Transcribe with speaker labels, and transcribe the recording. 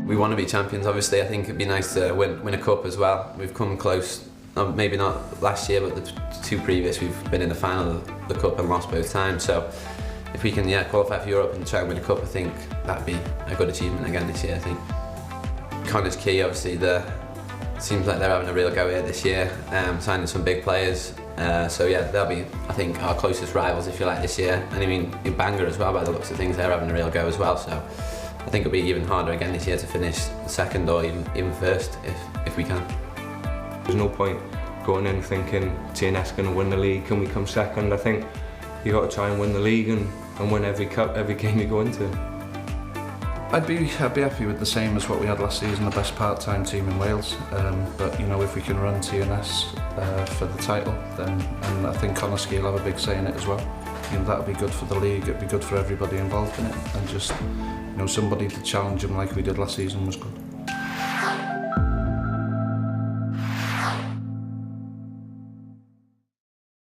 Speaker 1: We want to be champions, obviously. I think it'd be nice to win a cup as well. We've come close, maybe not last year, but the two previous, we've been in the final of the cup and lost both times. So if we can qualify for Europe and try and win a cup, I think that'd be a good achievement again this year, I think. Connor's key, obviously. Seems like they're having a real go here this year, signing some big players. So yeah, they'll be, I think, our closest rivals, if you like, this year. And I mean, in Bangor as well, by the looks of things, they're having a real go as well. So I think it'll be even harder again this year to finish second or even first if we can.
Speaker 2: There's no point going in thinking TNS going to win the league, can we come second? I think you got to try and win the league and win every cup, every game you go into.
Speaker 3: I'd be happy with the same as what we had last season, the best part-time team in Wales. But you know, if we can run TNS for the title, then I think Connor Ski will have a big say in it as well. You know, that'll be good for the league. It'd be good for everybody involved in it, and just somebody to challenge him like we did last season was good.